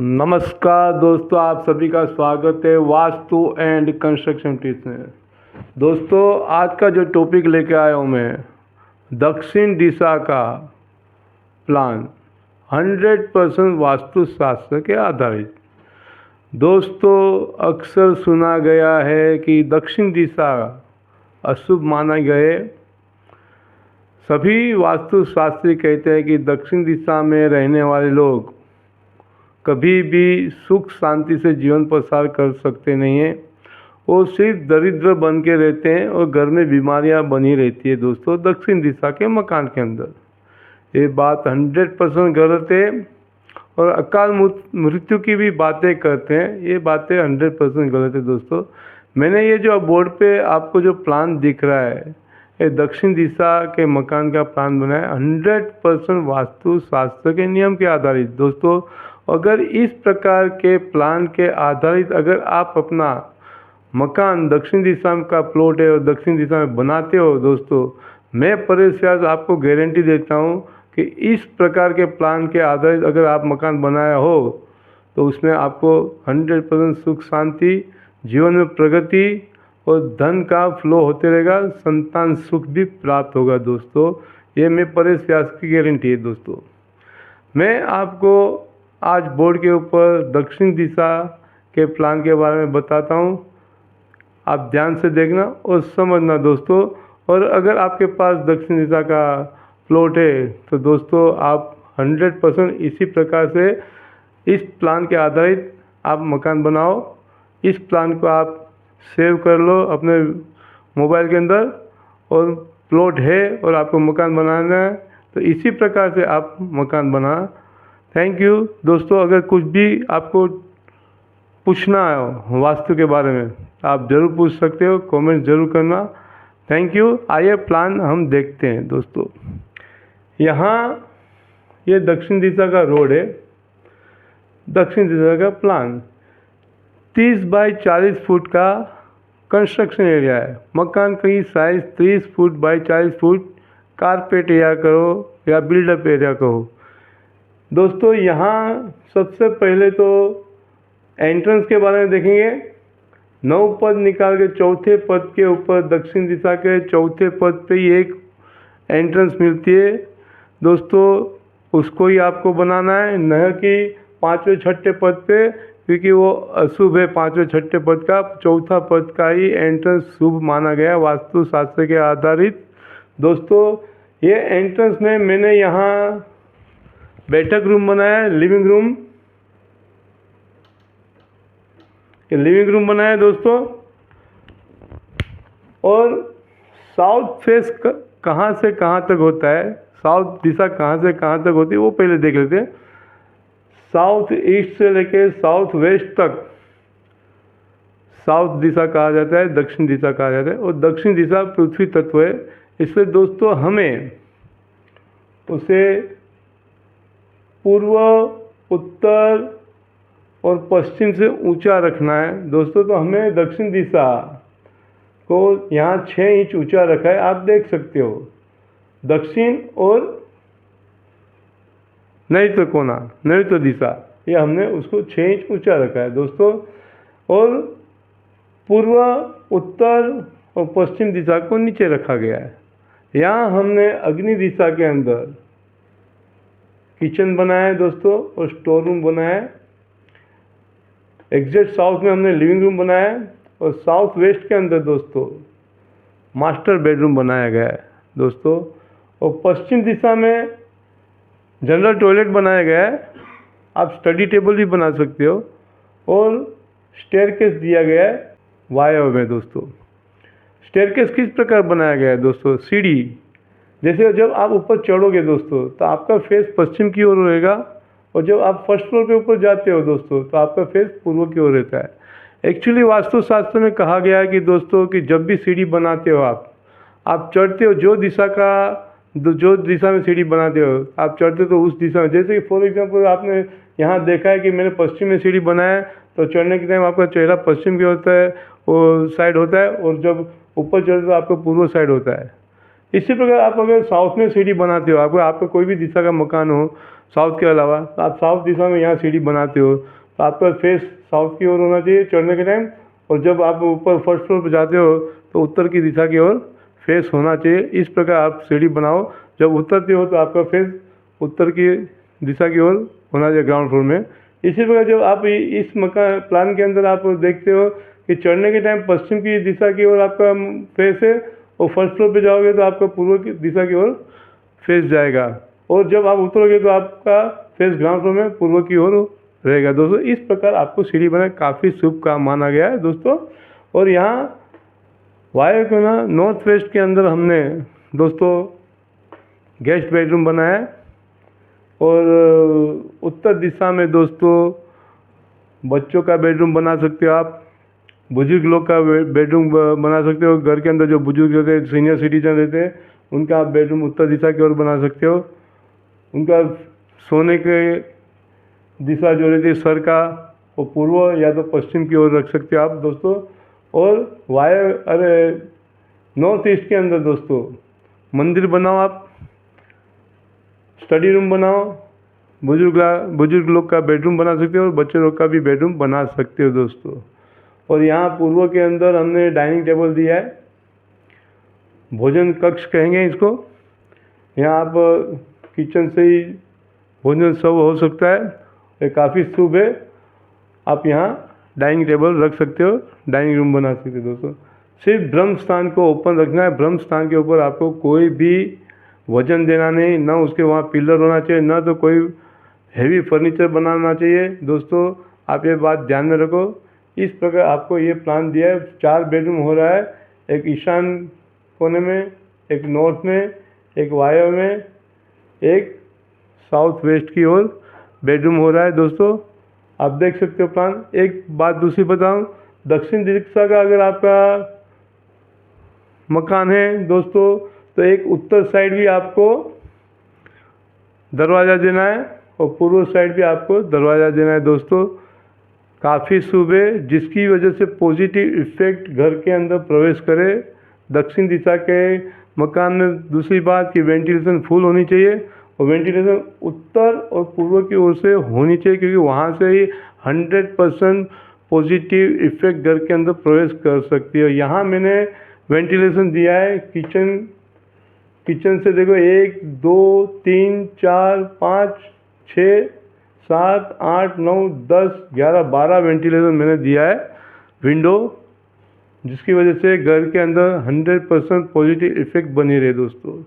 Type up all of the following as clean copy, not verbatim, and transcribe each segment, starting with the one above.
नमस्कार दोस्तों, आप सभी का स्वागत है वास्तु एंड कंस्ट्रक्शन टिप्स में। दोस्तों, आज का जो टॉपिक लेके आया हूँ मैं, दक्षिण दिशा का प्लान 100% वास्तुशास्त्र के आधारित। दोस्तों, अक्सर सुना गया है कि दक्षिण दिशा अशुभ माना गए। सभी वास्तुशास्त्री कहते हैं कि दक्षिण दिशा में रहने वाले लोग कभी भी सुख शांति से जीवन प्रसार कर सकते नहीं हैं। वो सिर्फ दरिद्र बन के रहते हैं और घर में बीमारियां बनी रहती है। दोस्तों, दक्षिण दिशा के मकान के अंदर ये बात 100% गलत है और अकाल मृत्यु की भी बातें करते हैं, ये बातें 100% गलत है। दोस्तों, मैंने ये जो बोर्ड पे आपको जो प्लान दिख रहा है, ये दक्षिण दिशा के मकान का प्लान बना है 100% वास्तुशास्त्र के नियम के आधारित। दोस्तों, अगर इस प्रकार के प्लान के आधारित अगर आप अपना मकान दक्षिण दिशा का प्लॉट है और दक्षिण दिशा में बनाते हो, दोस्तों मैं परेश व्यास आपको गारंटी देता हूँ कि इस प्रकार के प्लान के आधारित अगर आप मकान बनाया हो तो उसमें आपको 100% सुख शांति, जीवन में प्रगति और धन का फ्लो होते रहेगा, संतान सुख भी प्राप्त होगा। दोस्तों, ये मैं परेश व्यास की गारंटी है। दोस्तों, मैं आपको आज बोर्ड के ऊपर दक्षिण दिशा के प्लान के बारे में बताता हूँ। आप ध्यान से देखना और समझना दोस्तों। और अगर आपके पास दक्षिण दिशा का प्लॉट है तो दोस्तों आप 100% इसी प्रकार से इस प्लान के आधारित आप मकान बनाओ। इस प्लान को आप सेव कर लो अपने मोबाइल के अंदर, और प्लॉट है और आपको मकान बनाना है तो इसी प्रकार से आप मकान बना। थैंक यू दोस्तों। अगर कुछ भी आपको पूछना है वास्तु के बारे में आप ज़रूर पूछ सकते हो, कमेंट ज़रूर करना। Thank you. आइए प्लान हम देखते हैं। दोस्तों, यहाँ ये दक्षिण दिशा का रोड है, दक्षिण दिशा का प्लान 30 बाई 40 फुट का कंस्ट्रक्शन एरिया है। मकान की size 30 foot by 40 foot carpet area कहो या बिल्डअप एरिया कहो। दोस्तों, यहाँ सबसे पहले तो एंट्रेंस के बारे में देखेंगे। 9 पद निकाल के चौथे पद के ऊपर दक्षिण दिशा के चौथे पद पे ही एक एंट्रेंस मिलती है। दोस्तों, उसको ही आपको बनाना है, न कि 5वें 6ठे पद पे, क्योंकि वो अशुभ है। 5वें 6ठे पद का चौथा पद का ही एंट्रेंस शुभ माना गया वास्तुशास्त्र के आधारित। दोस्तों, ये एंट्रेंस में मैंने यहाँ बैठक रूम बनाया है, लिविंग रूम, ये लिविंग रूम बनाया है दोस्तों। और साउथ फेस कहाँ से कहाँ तक होता है, साउथ दिशा कहाँ से कहाँ तक होती है वो पहले देख लेते हैं। साउथ ईस्ट से लेके साउथ वेस्ट तक साउथ दिशा कहा जाता है, दक्षिण दिशा कहा जाता है। और दक्षिण दिशा पृथ्वी तत्व है, इसलिए दोस्तों हमें उसे पूर्व, उत्तर और पश्चिम से ऊंचा रखना है। दोस्तों, तो हमें दक्षिण दिशा को यहाँ 6 इंच ऊंचा रखा है, आप देख सकते हो। दक्षिण और नैऋत्य कोना, नैऋत्य दिशा, ये हमने उसको 6 इंच ऊंचा रखा है दोस्तों। और पूर्व, उत्तर और पश्चिम दिशा को नीचे रखा गया है। यहाँ हमने अग्नि दिशा के अंदर किचन बनाया है दोस्तों और स्टोर रूम बनाया है। एग्जैक्ट साउथ में हमने लिविंग रूम बनाया है और साउथ वेस्ट के अंदर दोस्तों मास्टर बेडरूम बनाया गया है दोस्तों। और पश्चिम दिशा में जनरल टॉयलेट बनाया गया है, आप स्टडी टेबल भी बना सकते हो। और स्टेयरकेस दिया गया है वायव्य में। दोस्तों, स्टेयरकेस किस प्रकार बनाया गया है दोस्तों, सीढ़ी जैसे जब आप ऊपर चढ़ोगे दोस्तों तो आपका फेस पश्चिम की ओर रहेगा, और जब आप फर्स्ट फ्लोर पे ऊपर जाते हो दोस्तों तो आपका फेस पूर्व की ओर रहता है। एक्चुअली वास्तुशास्त्र में कहा गया है कि दोस्तों कि जब भी सीढ़ी बनाते हो आप चढ़ते हो जो दिशा में सीढ़ी बनाते हो आप चढ़ते तो उस दिशा में। जैसे कि फॉर एग्जांपल आपने यहाँ देखा है कि मैंने पश्चिम में सीढ़ी बनाया है, तो चढ़ने के टाइम आपका चेहरा पश्चिम की होता है, वो साइड होता है, और जब ऊपर चढ़ते तो आपका पूर्व साइड होता है। इसी प्रकार आप अगर साउथ में सीढ़ी बनाते हो, आपका कोई भी दिशा का मकान हो साउथ के अलावा, तो आप साउथ दिशा में यहाँ सीढ़ी बनाते हो तो आपका फेस साउथ की ओर होना चाहिए चढ़ने के टाइम, और जब आप ऊपर फर्स्ट फ्लोर पर जाते हो तो उत्तर की दिशा की ओर फेस होना चाहिए। इस प्रकार आप सीढ़ी बनाओ, जब उतरते हो तो आपका फेस उत्तर की दिशा की ओर होना चाहिए ग्राउंड फ्लोर में। इसी प्रकार जब आप इस मकान प्लान के अंदर आप देखते हो कि चढ़ने के टाइम पश्चिम की दिशा की ओर आपका फेस है, और फर्स्ट फ्लोर पे जाओगे तो आपका पूर्व की दिशा की ओर फेस जाएगा, और जब आप उतरोगे तो आपका फेस ग्राउंड फ्लोर में पूर्व की ओर रहेगा। दोस्तों इस प्रकार आपको सीढ़ी बनाना काफ़ी शुभ काम माना गया है दोस्तों। और यहाँ वायु कोना नॉर्थ वेस्ट के अंदर हमने दोस्तों गेस्ट बेडरूम बनाया है, और उत्तर दिशा में दोस्तों बच्चों का बेडरूम बना सकते हो आप, बुजुर्ग लोग का बेडरूम बना सकते हो, घर के अंदर जो बुजुर्ग रहते हैं सीनियर सिटीजन रहते हैं उनका आप बेडरूम उत्तर दिशा की ओर बना सकते हो। उनका सोने के दिशा जो रहती है सर का, वो पूर्व या तो पश्चिम की ओर रख सकते हो आप दोस्तों। और नॉर्थ ईस्ट के अंदर दोस्तों मंदिर बनाओ, आप स्टडी रूम बनाओ, बुजुर्ग लोग का बेडरूम बना सकते हो और बच्चे लोग का भी बेडरूम बना सकते हो दोस्तों। और यहाँ पूर्व के अंदर हमने डाइनिंग टेबल दिया है, भोजन कक्ष कहेंगे इसको। यहाँ आप किचन से ही भोजन सर्व हो सकता है, ये काफ़ी शुभ है। आप यहाँ डाइनिंग टेबल रख सकते हो, डाइनिंग रूम बना सकते हो दोस्तों। सिर्फ ब्रह्म स्थान को ओपन रखना है, ब्रह्म स्थान के ऊपर आपको कोई भी वजन देना नहीं, ना उसके वहाँ पिलर होना चाहिए, ना तो कोई हैवी फर्नीचर बनाना चाहिए दोस्तों। आप ये बात ध्यान में रखो। इस प्रकार आपको ये प्लान दिया है। 4 बेडरूम हो रहा है, एक ईशान कोने में, एक नॉर्थ में, एक वायव्य में, एक साउथ वेस्ट की ओर बेडरूम हो रहा है दोस्तों। आप देख सकते हो प्लान। एक बात दूसरी बताऊं, दक्षिण दिशा का अगर आपका मकान है दोस्तों तो एक उत्तर साइड भी आपको दरवाज़ा देना है और पूर्व साइड भी आपको दरवाज़ा देना है दोस्तों। काफ़ी शुभ है, जिसकी वजह से पॉजिटिव इफेक्ट घर के अंदर प्रवेश करे। दक्षिण दिशा के मकान में दूसरी बात कि वेंटिलेशन फुल होनी चाहिए, और वेंटिलेशन उत्तर और पूर्व की ओर से होनी चाहिए, क्योंकि वहाँ से ही 100% पॉजिटिव इफेक्ट घर के अंदर प्रवेश कर सकती है। यहाँ मैंने वेंटिलेशन दिया है किचन से देखो 1 2 3 4 5 6 7 8 9 10 11 12 वेंटिलेशन मैंने दिया है विंडो, जिसकी वजह से घर के अंदर 100% पॉजिटिव इफेक्ट बनी रहे दोस्तों।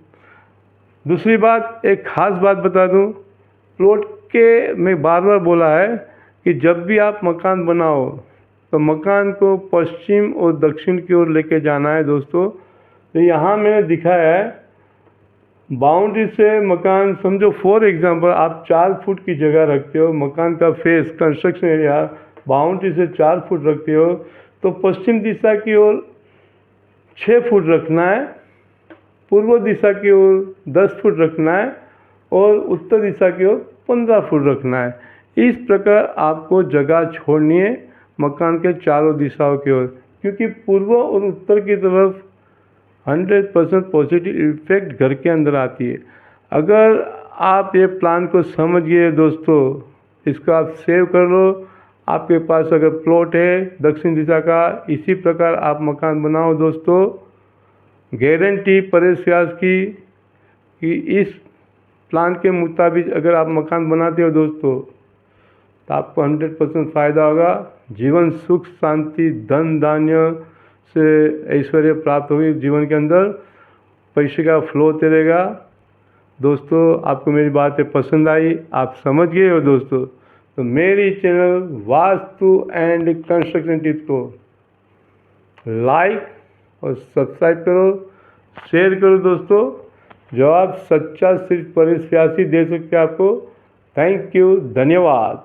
दूसरी बात, एक ख़ास बात बता दूं, प्लॉट के मैं बार बार बोला है कि जब भी आप मकान बनाओ तो मकान को पश्चिम और दक्षिण की ओर लेके जाना है दोस्तों। तो यहाँ मैंने दिखाया है बाउंड्री से मकान, समझो फॉर एग्जांपल आप 4 फुट की जगह रखते हो, मकान का फेस कंस्ट्रक्शन एरिया बाउंड्री से 4 फुट रखते हो, तो पश्चिम दिशा की ओर 6 फुट रखना है, पूर्व दिशा की ओर 10 फुट रखना है, और उत्तर दिशा की ओर 15 फुट रखना है। इस प्रकार आपको जगह छोड़नी है मकान के चारों दिशाओं की ओर, क्योंकि पूर्व और उत्तर की तरफ 100% पॉजिटिव इफेक्ट घर के अंदर आती है। अगर आप ये प्लान को समझ गए दोस्तों, इसको आप सेव कर लो। आपके पास अगर प्लॉट है दक्षिण दिशा का, इसी प्रकार आप मकान बनाओ दोस्तों। गारंटी परेश व्यास की कि इस प्लान के मुताबिक अगर आप मकान बनाते हो दोस्तों तो आपको 100% फ़ायदा होगा। जीवन सुख शांति धन धान्य से ऐश्वर्य प्राप्त होगी, जीवन के अंदर पैसे का फ्लो होते रहेगा दोस्तों। आपको मेरी बातें पसंद आई, आप समझ गए हो दोस्तों, तो मेरी channel vastu and construction tips को लाइक और सब्सक्राइब करो, शेयर करो दोस्तों। जवाब सच्चा सिर्फ परेश व्यास ही दे सकते हैं आपको। थैंक यू, धन्यवाद।